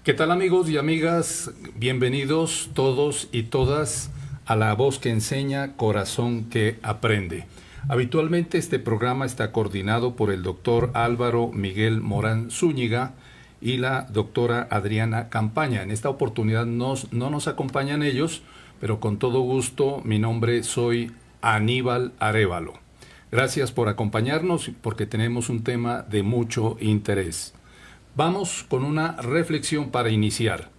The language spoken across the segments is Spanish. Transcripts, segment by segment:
¿Qué tal amigos y amigas? Bienvenidos todos y todas a La Voz que Enseña, Corazón que Aprende. Habitualmente este programa está coordinado por el doctor Álvaro Miguel Morán Zúñiga y la doctora Adriana Campaña. En esta oportunidad no nos acompañan ellos, pero con todo gusto mi nombre soy Aníbal Arévalo. Gracias por acompañarnos porque tenemos un tema de mucho interés. Vamos con una reflexión para iniciar.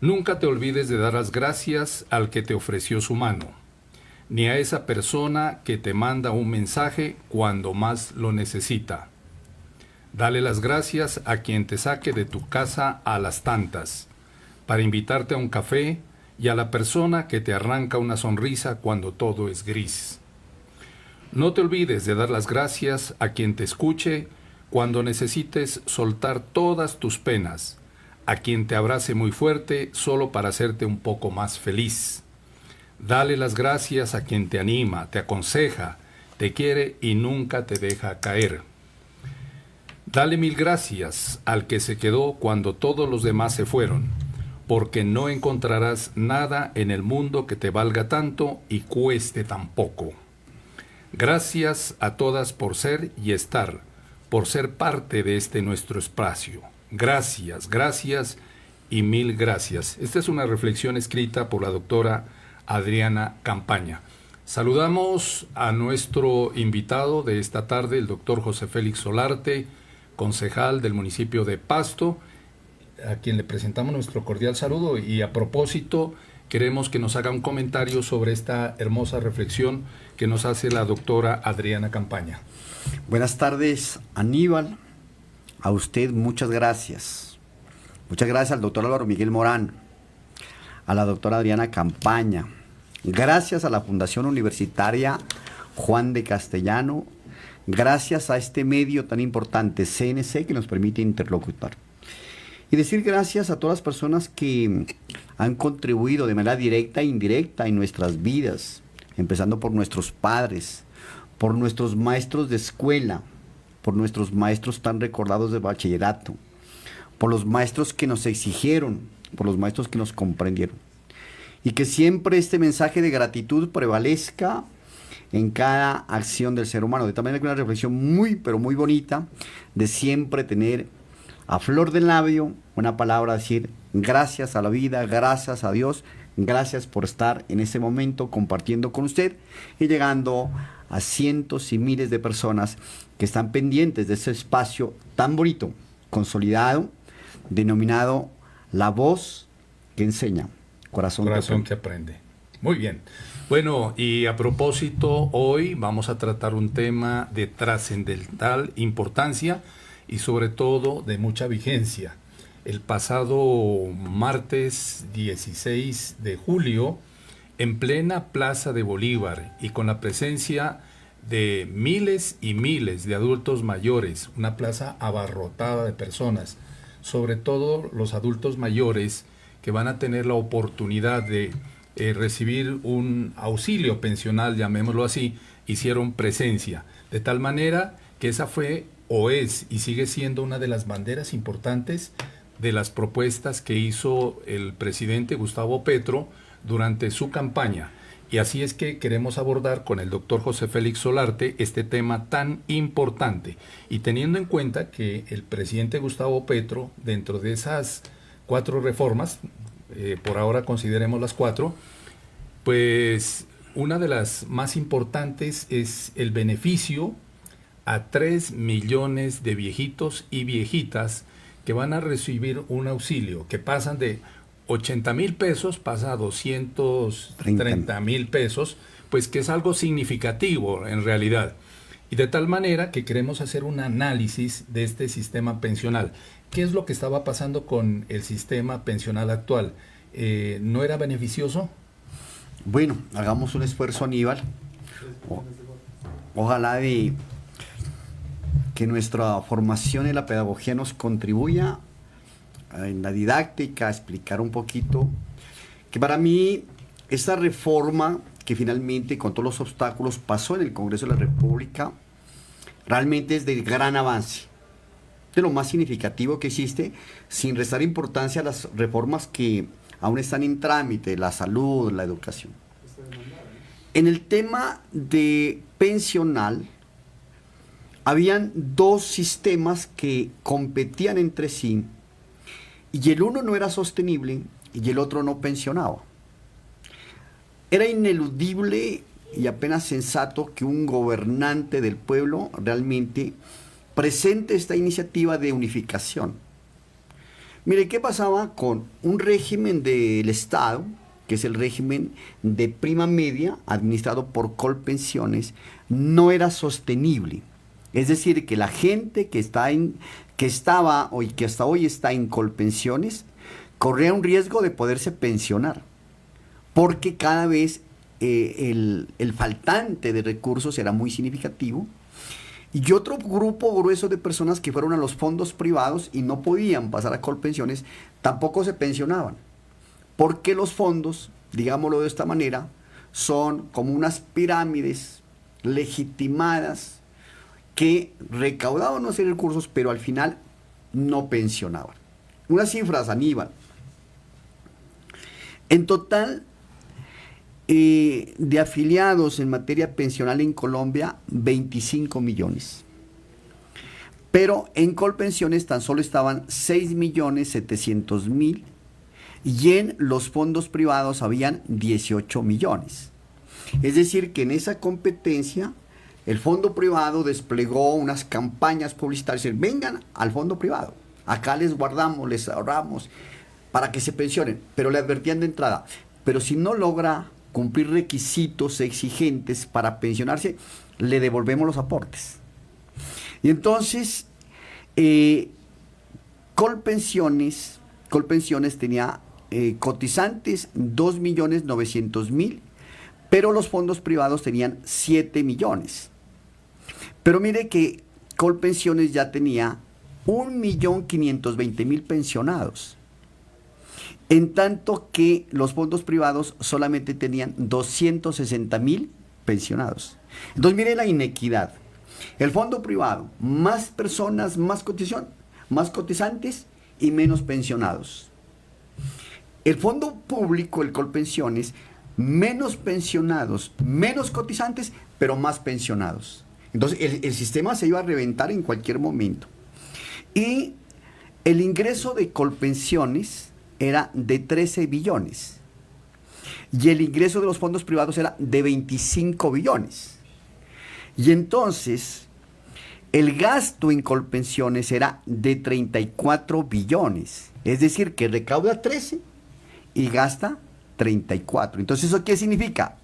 Nunca te olvides de dar las gracias al que te ofreció su mano, ni a esa persona que te manda un mensaje cuando más lo necesita. Dale las gracias a quien te saque de tu casa a las tantas, para invitarte a un café, y a la persona que te arranca una sonrisa cuando todo es gris. No te olvides de dar las gracias a quien te escuche cuando necesites soltar todas tus penas, a quien te abrace muy fuerte solo para hacerte un poco más feliz. Dale las gracias a quien te anima, te aconseja, te quiere y nunca te deja caer. Dale mil gracias al que se quedó cuando todos los demás se fueron, porque no encontrarás nada en el mundo que te valga tanto y cueste tan poco. Gracias a todas por ser y estar, por ser parte de este nuestro espacio. Gracias, gracias y mil gracias. Esta es una reflexión escrita por la doctora Adriana Campaña. Saludamos a nuestro invitado de esta tarde, el doctor José Félix Solarte, concejal del municipio de Pasto, a quien le presentamos nuestro cordial saludo, y a propósito queremos que nos haga un comentario sobre esta hermosa reflexión que nos hace la doctora Adriana Campaña. Buenas tardes, Aníbal. A usted muchas gracias. Muchas gracias al doctor Álvaro Miguel Morán, a la doctora Adriana Campaña. Gracias a la Fundación Universitaria Juan de Castellano. Gracias a este medio tan importante, CNC, que nos permite interlocutar. Y decir gracias a todas las personas que han contribuido de manera directa e indirecta en nuestras vidas, empezando por nuestros padres, por nuestros maestros de escuela, por nuestros maestros tan recordados de bachillerato, por los maestros que nos exigieron, por los maestros que nos comprendieron. Y que siempre este mensaje de gratitud prevalezca en cada acción del ser humano. De tal manera que una reflexión muy, pero muy bonita de siempre tener a flor del labio una palabra, decir gracias a la vida, gracias a Dios, gracias por estar en este momento compartiendo con usted y llegando a cientos y miles de personas que están pendientes de ese espacio tan bonito, consolidado, denominado La Voz que Enseña, Corazón que Aprende. Muy bien. Bueno, y a propósito, hoy vamos a tratar un tema de trascendental importancia y sobre todo de mucha vigencia. El pasado martes 16 de julio, en plena Plaza de Bolívar y con la presencia de miles y miles de adultos mayores, una plaza abarrotada de personas, sobre todo los adultos mayores que van a tener la oportunidad de recibir un auxilio pensional, llamémoslo así, hicieron presencia, de tal manera que esa fue o es y sigue siendo una de las banderas importantes de las propuestas que hizo el presidente Gustavo Petro durante su campaña. Y así es que queremos abordar con el doctor José Félix Solarte este tema tan importante. Y teniendo en cuenta que el presidente Gustavo Petro, dentro de esas 4 reformas, por ahora consideremos las 4, pues una de las más importantes es el beneficio a 3 millones de viejitos y viejitas que van a recibir un auxilio, que pasan de 80,000 pesos, pasa a 230,000 pesos, pues que es algo significativo en realidad. Y de tal manera que queremos hacer un análisis de este sistema pensional. ¿Qué es lo que estaba pasando con el sistema pensional actual? ¿No era beneficioso? Bueno, hagamos un esfuerzo, Aníbal. Ojalá de que nuestra formación en la pedagogía nos contribuya en la didáctica a explicar un poquito que para mí esta reforma que finalmente con todos los obstáculos pasó en el Congreso de la República realmente es de gran avance. de lo más significativo que existe, sin restar importancia a las reformas que aún están en trámite, la salud, la educación. En el tema de pensional, habían dos sistemas que competían entre sí, y el uno no era sostenible y el otro no pensionaba. Era ineludible y apenas sensato que un gobernante del pueblo realmente presente esta iniciativa de unificación. Mire, ¿qué pasaba con un régimen del Estado, que es el régimen de prima media, administrado por Colpensiones? No era sostenible. Es decir, que la gente que estaba y que hasta hoy está en Colpensiones, corría un riesgo de poderse pensionar, porque cada vez el faltante de recursos era muy significativo, y otro grupo grueso de personas que fueron a los fondos privados y no podían pasar a Colpensiones, tampoco se pensionaban, porque los fondos, digámoslo de esta manera, son como unas pirámides legitimadas que recaudaban unos recursos, pero al final no pensionaban. Unas cifras, Aníbal. En total, de afiliados en materia pensional en Colombia, 25 millones. Pero en Colpensiones tan solo estaban 6.700.000 y en los fondos privados habían 18 millones. Es decir, que en esa competencia el fondo privado desplegó unas campañas publicitarias. Vengan al fondo privado, acá les guardamos, les ahorramos para que se pensionen, pero le advertían de entrada, pero si no logra cumplir requisitos exigentes para pensionarse, le devolvemos los aportes. Y entonces, Colpensiones tenía cotizantes 2.900.000, pero los fondos privados tenían 7 millones. Pero mire que Colpensiones ya tenía 1.520.000 pensionados, en tanto que los fondos privados solamente tenían 260.000 pensionados. Entonces mire la inequidad. El fondo privado, más personas, más cotizantes y menos pensionados. El fondo público, el Colpensiones, menos pensionados, menos cotizantes, pero más pensionados. Entonces el sistema se iba a reventar en cualquier momento. Y el ingreso de Colpensiones era de 13 billones. Y el ingreso de los fondos privados era de 25 billones. Y entonces el gasto en Colpensiones era de 34 billones. Es decir, que recauda 13 y gasta 34. Entonces, ¿eso qué significa?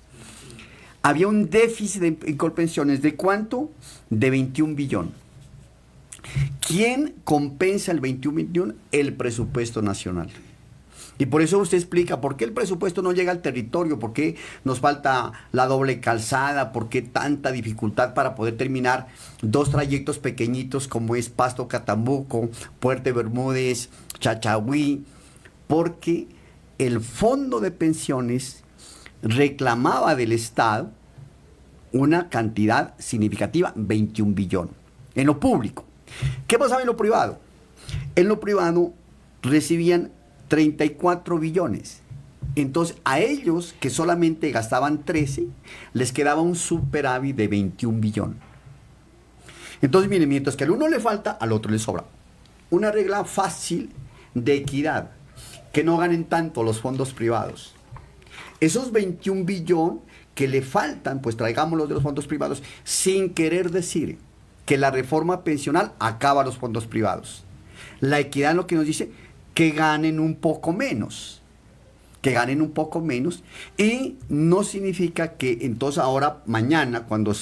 Había un déficit en Colpensiones de ¿cuánto? De 21 billones. ¿Quién compensa el 21 billones? El presupuesto nacional. Y por eso usted explica por qué el presupuesto no llega al territorio, por qué nos falta la doble calzada, por qué tanta dificultad para poder terminar dos trayectos pequeñitos como es Pasto-Catambuco, Puerto Bermúdez, Chachagüí, porque el fondo de pensiones reclamaba del Estado una cantidad significativa, 21 billones, en lo público. ¿Qué pasaba en lo privado? En lo privado recibían 34 billones. Entonces, a ellos que solamente gastaban 13, les quedaba un superávit de 21 billones. Entonces, miren, mientras que al uno le falta, al otro le sobra. Una regla fácil de equidad, que no ganen tanto los fondos privados. Esos 21 billones que le faltan, pues traigámoslos de los fondos privados, sin querer decir que la reforma pensional acaba los fondos privados. La equidad lo que nos dice que ganen un poco menos, y no significa que entonces ahora, mañana, cuando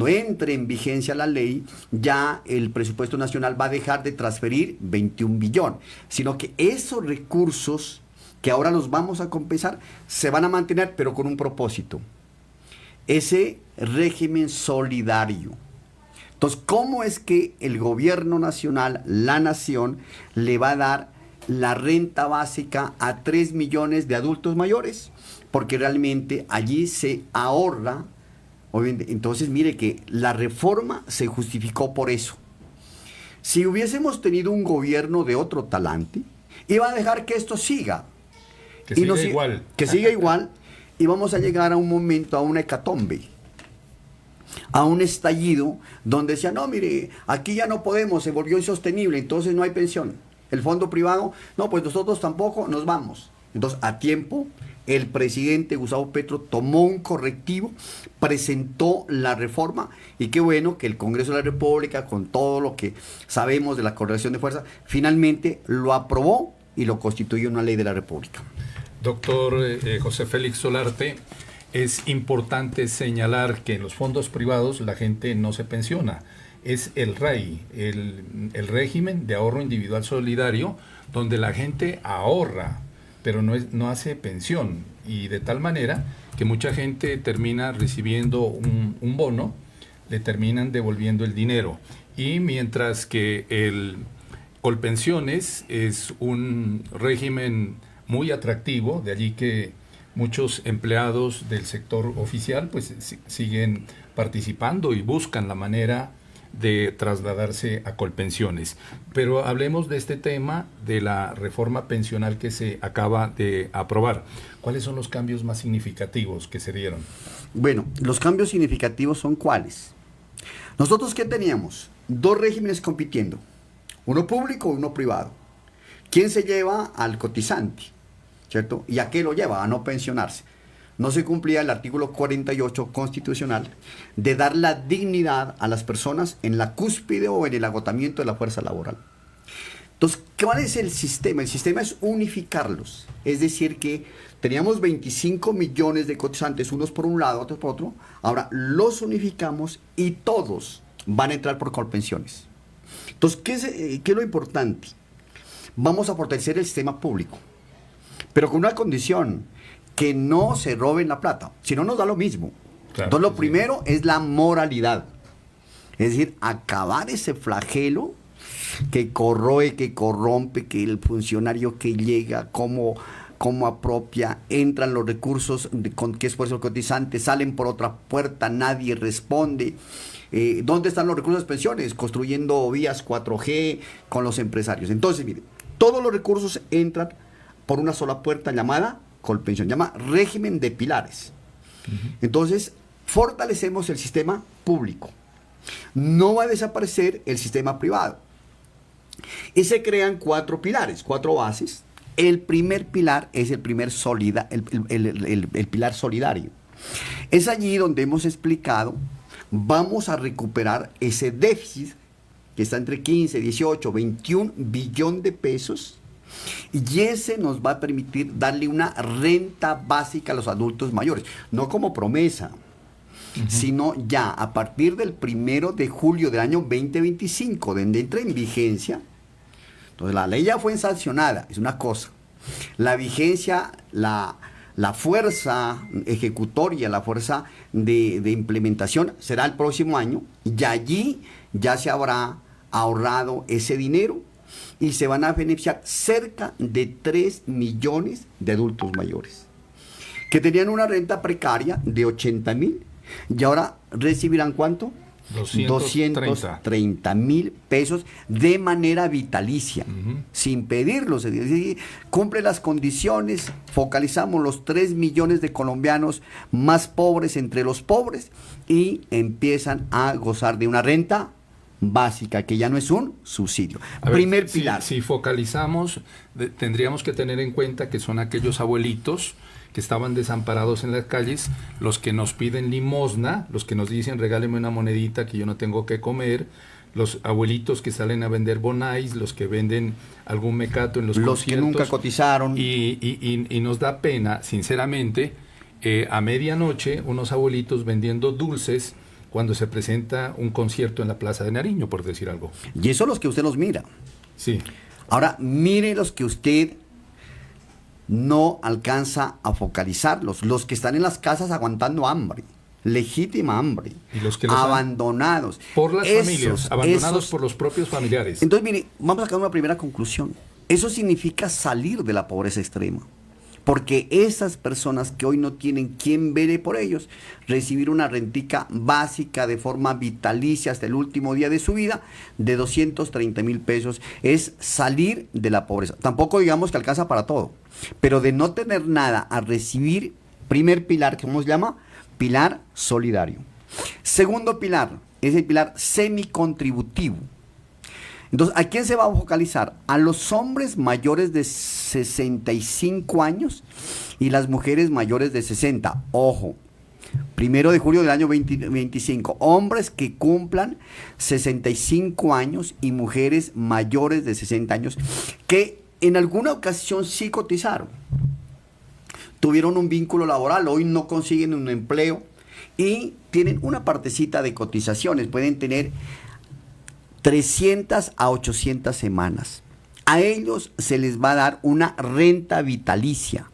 entre en vigencia la ley, ya el presupuesto nacional va a dejar de transferir 21 billones, sino que esos recursos que ahora los vamos a compensar se van a mantener, pero con un propósito: ese régimen solidario. Entonces, ¿cómo es que el gobierno nacional, la nación, le va a dar la renta básica a 3 millones de adultos mayores? Porque realmente allí se ahorra. Entonces, mire que la reforma se justificó por eso. Si hubiésemos tenido un gobierno de otro talante, iba a dejar que esto siga. Que siga igual. Que siga igual, y vamos a llegar a un momento, a una hecatombe, a un estallido, donde decía, no, mire, aquí ya no podemos, se volvió insostenible, entonces no hay pensión. El fondo privado, no, pues nosotros tampoco, nos vamos. Entonces, a tiempo, el presidente Gustavo Petro tomó un correctivo, presentó la reforma, y qué bueno que el Congreso de la República, con todo lo que sabemos de la correlación de fuerzas, finalmente lo aprobó y lo constituyó una ley de la República. Doctor José Félix Solarte, es importante señalar que en los fondos privados la gente no se pensiona. Es el RAI, el régimen de ahorro individual solidario, donde la gente ahorra, pero no hace pensión, y de tal manera que mucha gente termina recibiendo un bono, le terminan devolviendo el dinero, y mientras que el Colpensiones es un régimen muy atractivo, de allí que muchos empleados del sector oficial pues siguen participando y buscan la manera de trasladarse a Colpensiones. Pero hablemos de este tema de la reforma pensional que se acaba de aprobar. ¿Cuáles son los cambios más significativos que se dieron? Bueno, los cambios significativos son ¿cuáles? Nosotros, ¿qué teníamos? Dos regímenes compitiendo, uno público y uno privado. ¿Quién se lleva al cotizante? ¿Cierto? ¿Y a qué lo lleva? A no pensionarse. No se cumplía el artículo 48 constitucional de dar la dignidad a las personas en la cúspide o en el agotamiento de la fuerza laboral. Entonces, ¿cuál es el sistema? El sistema es unificarlos. Es decir, que teníamos 25 millones de cotizantes, unos por un lado, otros por otro. Ahora los unificamos y todos van a entrar por Colpensiones. Entonces, ¿qué es lo importante? Vamos a fortalecer el sistema público, pero con una condición: que no se roben la plata, si no nos da lo mismo. Claro, entonces lo primero es la moralidad, es decir, acabar ese flagelo que corroe, que corrompe, que el funcionario que llega, cómo apropia, entran los recursos, con qué esfuerzo cotizante, salen por otra puerta, nadie responde. ¿Dónde están los recursos de pensiones? Construyendo vías 4G con los empresarios. Entonces, mire, todos los recursos entran por una sola puerta llamada Colpensión, llama régimen de pilares. Entonces, fortalecemos el sistema público. No va a desaparecer el sistema privado. Y se crean 4 pilares, 4 bases. El primer pilar es el pilar solidario. Es allí donde hemos explicado, vamos a recuperar ese déficit que está entre 15, 18, 21 billón de pesos. Y ese nos va a permitir darle una renta básica a los adultos mayores, no como promesa, sino ya a partir del 1 de julio del año 2025, donde entra en vigencia. Entonces la ley ya fue sancionada, es una cosa. La vigencia, la fuerza ejecutoria, la fuerza de implementación será el próximo año, y allí ya se habrá ahorrado ese dinero. Y se van a beneficiar cerca de 3 millones de adultos mayores que tenían una renta precaria de 80,000 y ahora recibirán ¿cuánto? 230,000 pesos de manera vitalicia, sin pedirlos. Es decir, cumple las condiciones, focalizamos los 3 millones de colombianos más pobres entre los pobres y empiezan a gozar de una renta básica, que ya no es un subsidio. Primer pilar. Si focalizamos, tendríamos que tener en cuenta que son aquellos abuelitos que estaban desamparados en las calles, los que nos piden limosna, los que nos dicen regáleme una monedita que yo no tengo que comer, los abuelitos que salen a vender bonais, los que venden algún mecato en los conciertos, que nunca cotizaron. Y nos da pena, sinceramente, a medianoche unos abuelitos vendiendo dulces cuando se presenta un concierto en la Plaza de Nariño, por decir algo. Y eso los que usted los mira. Sí. Ahora, mire los que usted no alcanza a focalizarlos, los que están en las casas aguantando hambre, legítima hambre, y los que abandonados. Por las familias, abandonados por los propios familiares. Entonces, mire, vamos a sacar una primera conclusión. Eso significa salir de la pobreza extrema. porque esas personas que hoy no tienen quien vele por ellos, recibir una rentica básica de forma vitalicia hasta el último día de su vida de 230,000 pesos es salir de la pobreza. Tampoco digamos que alcanza para todo, pero de no tener nada a recibir, primer pilar, ¿cómo se llama? Pilar solidario. Segundo pilar es el pilar semicontributivo. Entonces, ¿a quién se va a focalizar? A los hombres mayores de 65 años y las mujeres mayores de 60. Ojo, 1 de julio del año 2025. Hombres que cumplan 65 años y mujeres mayores de 60 años que en alguna ocasión sí cotizaron. Tuvieron un vínculo laboral, hoy no consiguen un empleo y tienen una partecita de cotizaciones. Pueden tener 300 a 800 semanas. A ellos se les va a dar una renta vitalicia.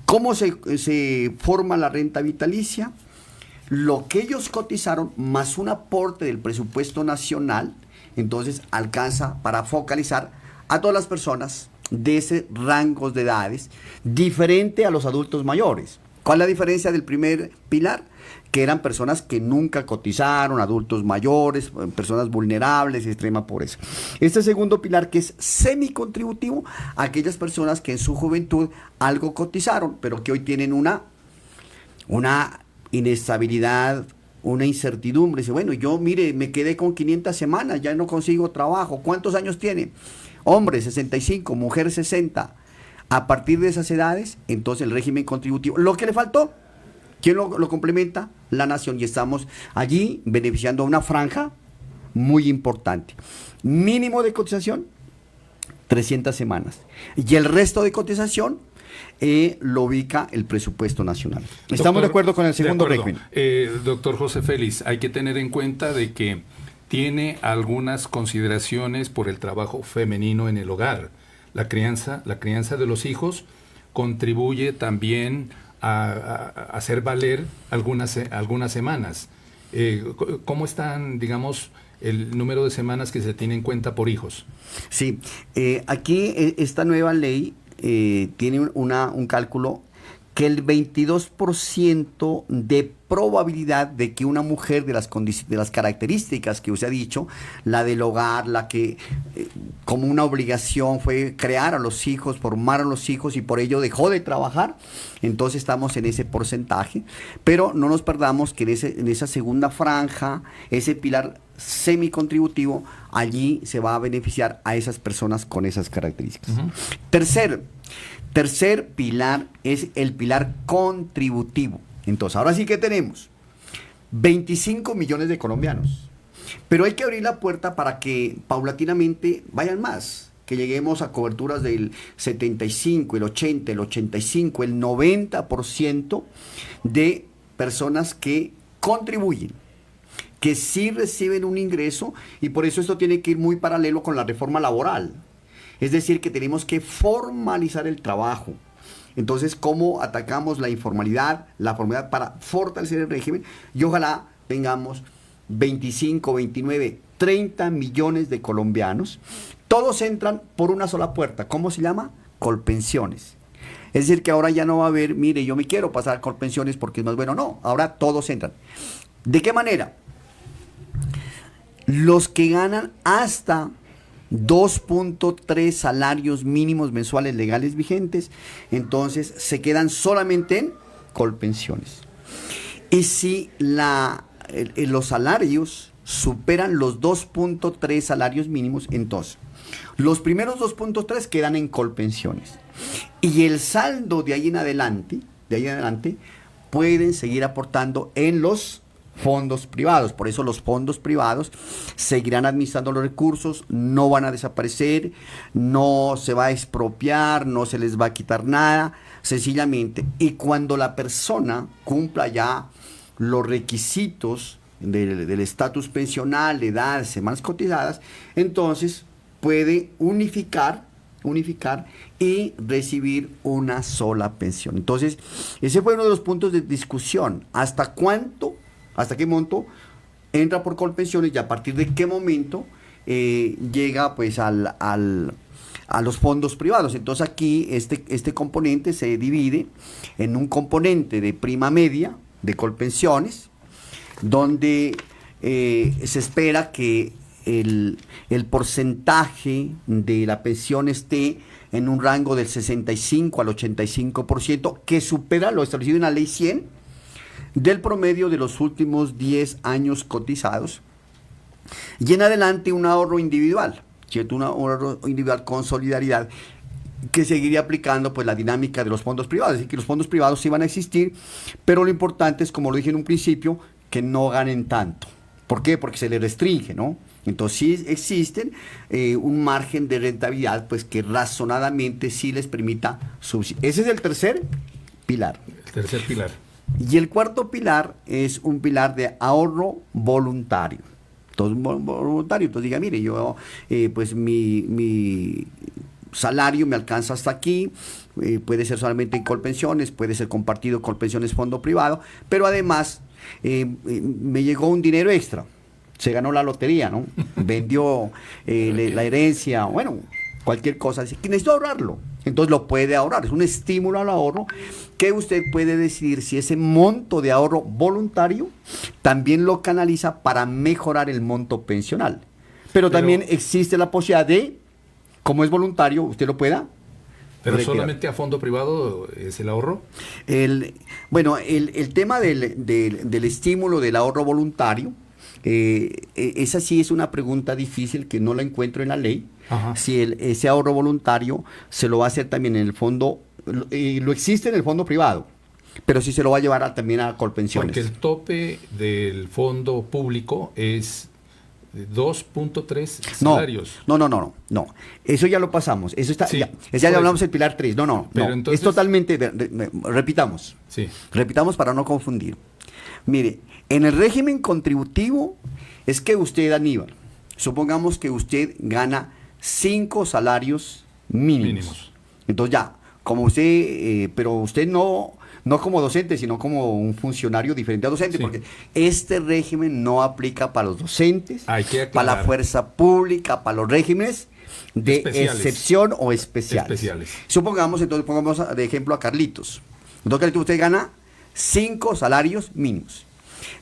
¿Cómo se forma la renta vitalicia? Lo que ellos cotizaron más un aporte del presupuesto nacional, entonces alcanza para focalizar a todas las personas de ese rango de edades, diferente a los adultos mayores. ¿Cuál es la diferencia del primer pilar? Que eran personas que nunca cotizaron, adultos mayores, personas vulnerables, extrema pobreza. Este segundo pilar, que es semicontributivo, aquellas personas que en su juventud algo cotizaron, pero que hoy tienen una inestabilidad, una incertidumbre. Dice, bueno, yo mire, me quedé con 500 semanas, ya no consigo trabajo. ¿Cuántos años tiene? Hombre, 65, mujer 60. A partir de esas edades, entonces el régimen contributivo. Lo que le faltó, ¿quién lo complementa? La nación. Y estamos allí beneficiando a una franja muy importante. Mínimo de cotización, 300 semanas. Y el resto de cotización lo ubica el presupuesto nacional. ¿Estamos Doctor, de acuerdo con el segundo régimen? Doctor José Félix, hay que tener en cuenta de que tiene algunas consideraciones por el trabajo femenino en el hogar. La crianza de los hijos contribuye también a hacer valer algunas semanas. ¿Cómo están, digamos, el número de semanas que se tiene en cuenta por hijos? Sí, aquí esta nueva ley tiene un cálculo que el 22% de probabilidad de que una mujer de las características que usted ha dicho, la del hogar, la que como una obligación fue crear a los hijos, formar a los hijos y por ello dejó de trabajar, entonces estamos en ese porcentaje, pero no nos perdamos que en esa segunda franja, ese pilar semicontributivo, allí se va a beneficiar a esas personas con esas características. Uh-huh. Tercer pilar es el pilar contributivo. Entonces, ahora sí que tenemos 25 millones de colombianos. Pero hay que abrir la puerta para que paulatinamente vayan más. Que lleguemos a coberturas del 75, el 80, el 85, el 90% de personas que contribuyen, que sí reciben un ingreso, y por eso esto tiene que ir muy paralelo con la reforma laboral. Es decir, que tenemos que formalizar el trabajo. Entonces, ¿cómo atacamos la informalidad, la formalidad para fortalecer el régimen? Y ojalá tengamos 25, 29, 30 millones de colombianos. Todos entran por una sola puerta. ¿Cómo se llama? Colpensiones. Es decir, que ahora ya no va a haber, mire, yo me quiero pasar a Colpensiones porque es más bueno. No, ahora todos entran. ¿De qué manera? Los que ganan hasta 2.3 salarios mínimos mensuales legales vigentes, entonces se quedan solamente en Colpensiones. Y si los salarios superan los 2.3 salarios mínimos, entonces los primeros 2.3 quedan en Colpensiones. Y el saldo de ahí en adelante, pueden seguir aportando en los fondos privados. Por eso los fondos privados seguirán administrando los recursos, no van a desaparecer, no se va a expropiar, no se les va a quitar nada, sencillamente. Y cuando la persona cumpla ya los requisitos del estatus pensional, edad, semanas cotizadas, entonces puede unificar y recibir una sola pensión. Entonces, ese fue uno de los puntos de discusión. ¿Hasta qué monto entra por Colpensiones y a partir de qué momento llega pues al a los fondos privados. Entonces aquí este componente se divide en un componente de prima media de Colpensiones, donde se espera que el porcentaje de la pensión esté en un rango del 65 al 85%, que supera lo establecido en la Ley 100 del promedio de los últimos 10 años cotizados, y en adelante un ahorro individual, ¿cierto? Un ahorro individual con solidaridad, que seguiría aplicando pues la dinámica de los fondos privados. Es decir, que los fondos privados sí van a existir, pero lo importante es, como lo dije en un principio, que no ganen tanto. ¿Por qué? Porque se les restringe, ¿no? Entonces sí existen un margen de rentabilidad pues que razonadamente sí les permita subsistir. Ese es el tercer pilar. El tercer pilar. Y el cuarto pilar es un pilar de ahorro voluntario. Entonces, voluntario. Entonces diga, mire, yo pues mi salario me alcanza hasta aquí, puede ser solamente en Colpensiones, puede ser compartido Colpensiones fondo privado, pero además me llegó un dinero extra, se ganó la lotería, ¿no? Vendió la herencia, bueno, cualquier cosa, que necesito ahorrarlo, entonces lo puede ahorrar, es un estímulo al ahorro que usted puede decidir si ese monto de ahorro voluntario también lo canaliza para mejorar el monto pensional, pero también existe la posibilidad de, como es voluntario, usted lo pueda. ¿Pero solamente a fondo privado es el ahorro? El tema del estímulo del ahorro voluntario, esa sí es una pregunta difícil que no la encuentro en la ley. Ajá. Si ese ahorro voluntario se lo va a hacer también en el fondo, lo existe en el fondo privado, pero sí se lo va a llevar también a Colpensiones. Porque el tope del fondo público es 2.3 salarios. No. Eso ya lo pasamos. Eso está, sí, ya hablamos del pilar 3. No. Entonces, es totalmente. Repitamos. Sí. Repitamos para no confundir. Mire, en el régimen contributivo es que usted, Aníbal, supongamos que usted gana 5 salarios mínimos. Entonces ya, como usted, pero usted no como docente, sino como un funcionario diferente a docente, sí, porque este régimen no aplica para los docentes, para la fuerza pública, para los regímenes de excepción o especiales. Supongamos, entonces, pongamos de ejemplo a Carlitos. Entonces, Carlitos, usted gana 5 salarios mínimos.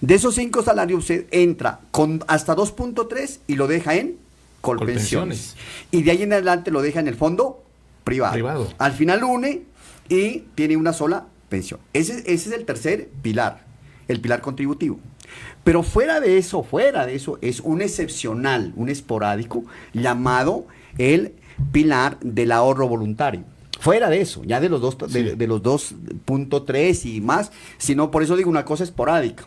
De esos 5 salarios, usted entra con hasta 2.3 y lo deja en Colpensiones. Y de ahí en adelante lo deja en el fondo privado. Al final une y tiene una sola pensión. Ese es el tercer pilar, el pilar contributivo. Pero fuera de eso es un excepcional, un esporádico llamado el pilar del ahorro voluntario. Fuera de eso, ya de los 2.3 y más, sino por eso digo una cosa esporádica.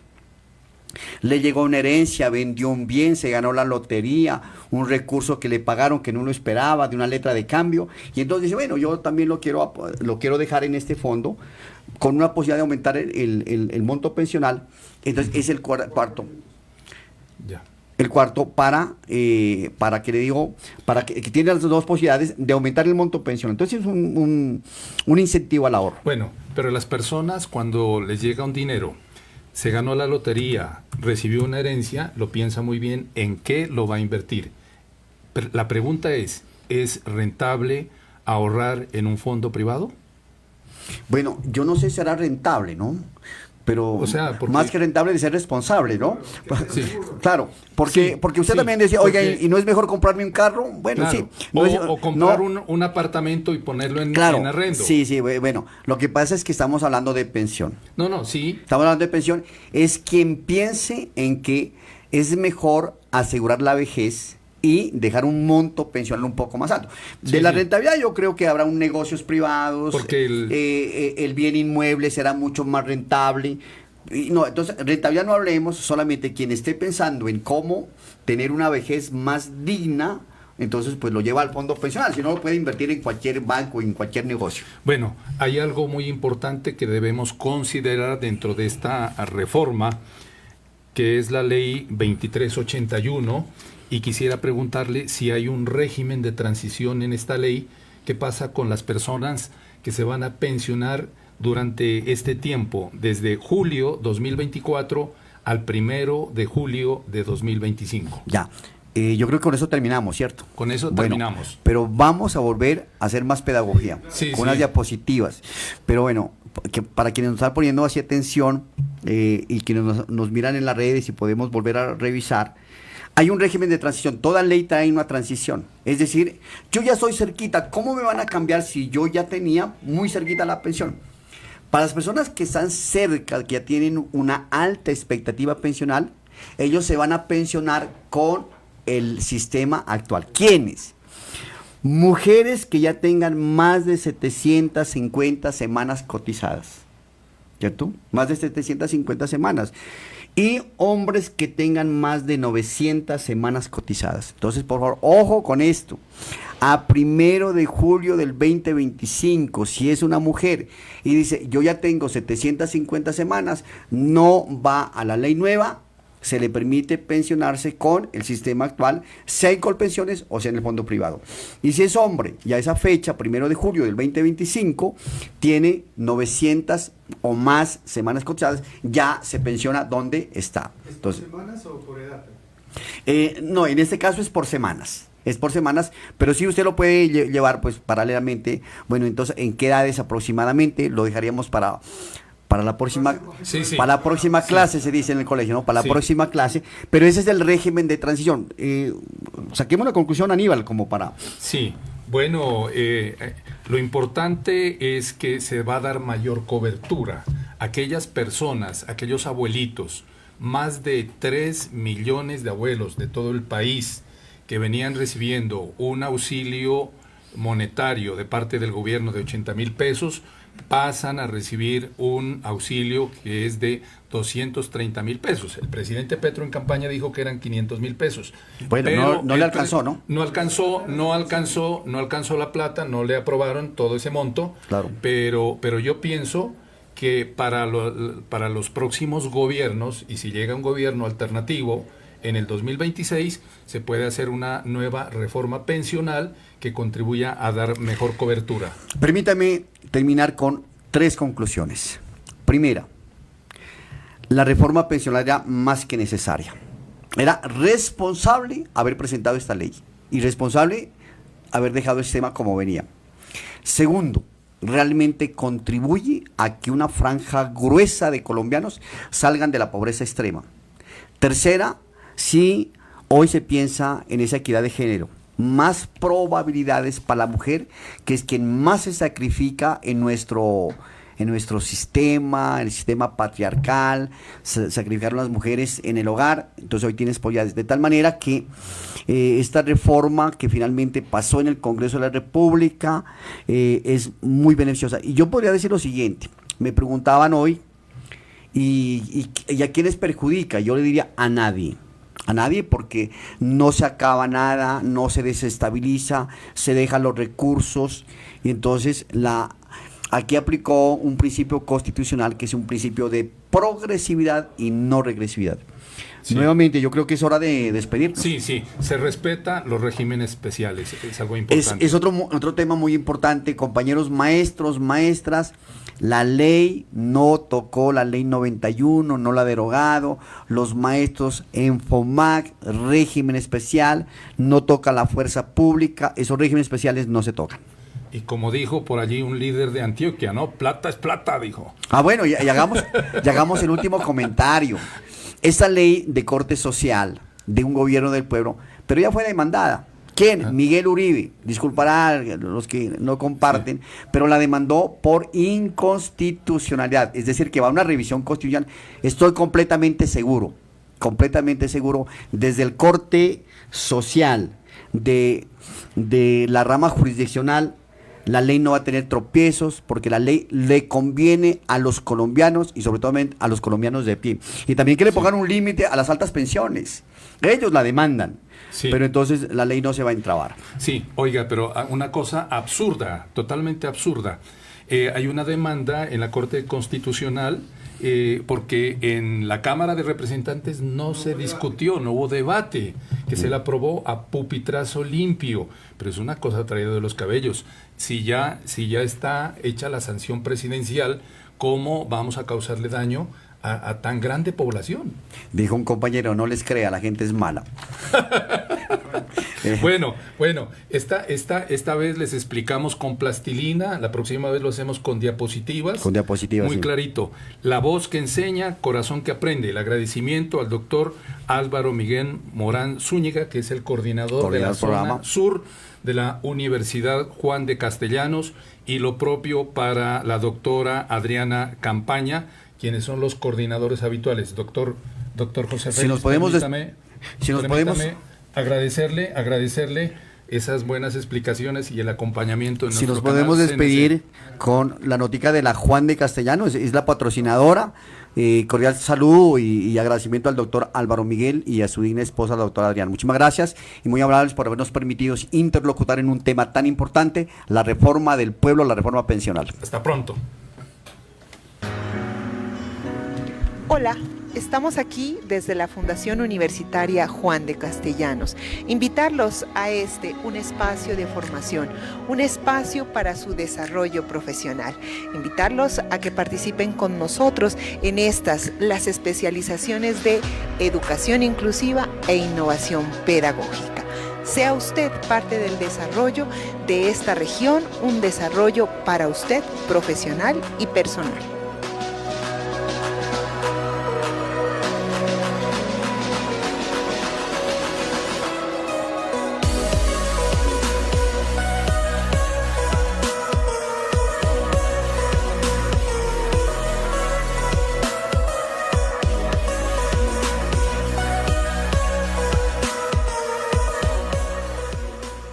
Le llegó una herencia, vendió un bien, se ganó la lotería, un recurso que le pagaron que no lo esperaba, de una letra de cambio, y entonces dice, bueno, yo también lo quiero dejar en este fondo, con una posibilidad de aumentar el monto pensional. Entonces es el cuarto. Ya. El cuarto para que le digo, para que tiene las dos posibilidades de aumentar el monto pensional. Entonces es un incentivo al ahorro. Bueno, pero las personas cuando les llega un dinero, se ganó la lotería, recibió una herencia, lo piensa muy bien en qué lo va a invertir. Pero la pregunta ¿es rentable ahorrar en un fondo privado? Bueno, yo no sé si será rentable, ¿no? Pero más que rentable de ser responsable, ¿no? Sí. Claro, porque usted también decía, oiga, ¿y no es mejor comprarme un carro? Bueno, claro, sí. No o comprar un apartamento y ponerlo en arrendo. Sí, bueno, lo que pasa es que estamos hablando de pensión. Sí. Estamos hablando de pensión. Es quien piense en que es mejor asegurar la vejez y dejar un monto pensional un poco más alto. De la rentabilidad yo creo que habrá negocios privados, porque el bien inmueble será mucho más rentable. Entonces, rentabilidad no hablemos, solamente quien esté pensando en cómo tener una vejez más digna, entonces pues lo lleva al fondo pensional, si no lo puede invertir en cualquier banco, en cualquier negocio. Bueno, hay algo muy importante que debemos considerar dentro de esta reforma, que es la ley 2381, y quisiera preguntarle si hay un régimen de transición en esta ley. ¿Qué pasa con las personas que se van a pensionar durante este tiempo, desde julio 2024 al 1 de julio de 2025? Ya, Yo creo que con eso terminamos, ¿cierto? Con eso Bueno, terminamos. pero vamos a volver a hacer más pedagogía, Sí, con unas sí. diapositivas. Pero bueno, que para quienes nos están poniendo así atención y quienes nos miran en las redes y podemos volver a revisar, hay un régimen de transición. Toda ley trae una transición. Es decir, yo ya soy cerquita. ¿Cómo me van a cambiar si yo ya tenía muy cerquita la pensión? Para las personas que están cerca, que ya tienen una alta expectativa pensional, ellos se van a pensionar con el sistema actual. ¿Quiénes? Mujeres que ya tengan más de 750 semanas cotizadas. ¿Cierto? Más de 750 semanas. Y hombres que tengan más de 900 semanas cotizadas. Entonces, por favor, ojo con esto. A 1 de julio del 2025, si es una mujer y dice, yo ya tengo 750 semanas, no va a la ley nueva, se le permite pensionarse con el sistema actual, sea en Colpensiones o sea en el fondo privado. Y si es hombre, y a esa fecha, 1 de julio del 2025, tiene 900 o más semanas cotizadas, ya se pensiona donde está. Entonces, ¿Por semanas o por edad? No, en este caso es por semanas. Es por semanas, pero sí usted lo puede llevar pues paralelamente. Bueno, entonces, ¿en qué edades aproximadamente? Lo dejaríamos para la próxima, Sí, sí. para la próxima clase, se dice en el colegio, ¿no? Para la Sí. próxima clase, pero ese es el régimen de transición. Saquemos la conclusión, Aníbal, como para... Sí, bueno, lo importante es que se va a dar mayor cobertura a aquellas personas, aquellos abuelitos, más de 3 millones de abuelos de todo el país que venían recibiendo un auxilio monetario de parte del gobierno de 80,000 pesos, pasan a recibir un auxilio que es de 230,000 pesos. El presidente Petro en campaña dijo que eran 500,000 pesos. Bueno, Pero no le alcanzó, ¿no? No alcanzó la plata, no le aprobaron todo ese monto. Claro. Pero yo pienso que para los próximos gobiernos, y si llega un gobierno alternativo, en el 2026 se puede hacer una nueva reforma pensional que contribuya a dar mejor cobertura. Permítame terminar con 3 conclusiones. Primera, la reforma pensional era más que necesaria. Era responsable haber presentado esta ley y responsable haber dejado el sistema como venía. Segundo, realmente contribuye a que una franja gruesa de colombianos salgan de la pobreza extrema. Tercera, si hoy se piensa en esa equidad de género, más probabilidades para la mujer, que es quien más se sacrifica en nuestro sistema, el sistema patriarcal, se sacrificaron las mujeres en el hogar, entonces hoy tienes posibilidades, de tal manera que esta reforma que finalmente pasó en el Congreso de la República es muy beneficiosa. Y yo podría decir lo siguiente, me preguntaban hoy, ¿y a quiénes perjudica? Yo le diría a nadie. A nadie, porque no se acaba nada, no se desestabiliza, se dejan los recursos, y entonces aquí aplicó un principio constitucional que es un principio de progresividad y no regresividad. Sí. Nuevamente, yo creo que es hora de despedirnos. Sí, se respeta los regímenes especiales, es algo importante. Es otro tema muy importante, compañeros maestros, maestras. La ley no tocó la ley 91, no la ha derogado. Los maestros en FOMAC, régimen especial, no toca la fuerza pública. Esos regímenes especiales no se tocan. Y como dijo por allí un líder de Antioquia, ¿no? Plata es plata, dijo. Bueno, y hagamos el último comentario. Esta ley de corte social de un gobierno del pueblo, pero ya fue demandada. ¿Quién? Miguel Uribe, disculpará los que no comparten, sí, pero la demandó por inconstitucionalidad, es decir, que va a una revisión constitucional. Estoy completamente seguro, desde el corte social de la rama jurisdiccional, la ley no va a tener tropiezos, porque la ley le conviene a los colombianos y sobre todo a los colombianos de pie. Y también que le pongan un límite a las altas pensiones. Ellos la demandan. Sí. Pero entonces la ley no se va a entrabar. Sí, oiga, pero una cosa absurda, totalmente absurda. Hay una demanda en la Corte Constitucional porque en la Cámara de Representantes no se discutió, no hubo debate, que se la aprobó a pupitrazo limpio. Pero es una cosa traída de los cabellos. Si ya está hecha la sanción presidencial, ¿cómo vamos a causarle daño a tan grande población? Dijo un compañero, no les crea, la gente es mala. Bueno, esta vez les explicamos con plastilina, la próxima vez lo hacemos con diapositivas. Con diapositivas, muy sí. clarito. La voz que enseña, corazón que aprende. El agradecimiento al doctor Álvaro Miguel Morán Zúñiga, que es el coordinador de la zona sur de la Universidad Juan de Castellanos, y lo propio para la doctora Adriana Campaña, quienes son los coordinadores habituales. Doctor José Félix, si nos podemos agradecerle esas buenas explicaciones y el acompañamiento en si nuestro nos podemos canal despedir CNC. con la notica de la Juan de Castellanos, es la patrocinadora. Cordial saludo y agradecimiento al doctor Álvaro Miguel y a su digna esposa, la doctora Adriana. Muchísimas gracias y muy amables por habernos permitido interlocutar en un tema tan importante, la reforma del pueblo, la reforma pensional. Hasta pronto. Hola, estamos aquí desde la Fundación Universitaria Juan de Castellanos. Invitarlos a un espacio de formación, un espacio para su desarrollo profesional. Invitarlos a que participen con nosotros en las especializaciones de educación inclusiva e innovación pedagógica. Sea usted parte del desarrollo de esta región, un desarrollo para usted profesional y personal.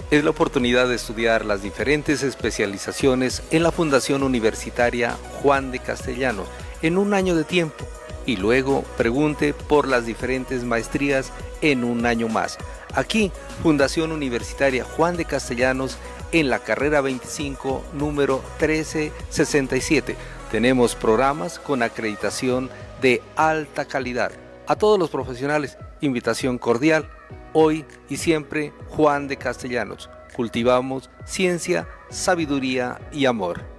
Es la oportunidad de estudiar las diferentes especializaciones en la Fundación Universitaria Juan de Castellanos en un año de tiempo y luego pregunte por las diferentes maestrías en un año más. Aquí, Fundación Universitaria Juan de Castellanos en la carrera 25, número 1367. Tenemos programas con acreditación de alta calidad. A todos los profesionales, invitación cordial. Hoy y siempre, Juan de Castellanos. Cultivamos ciencia, sabiduría y amor.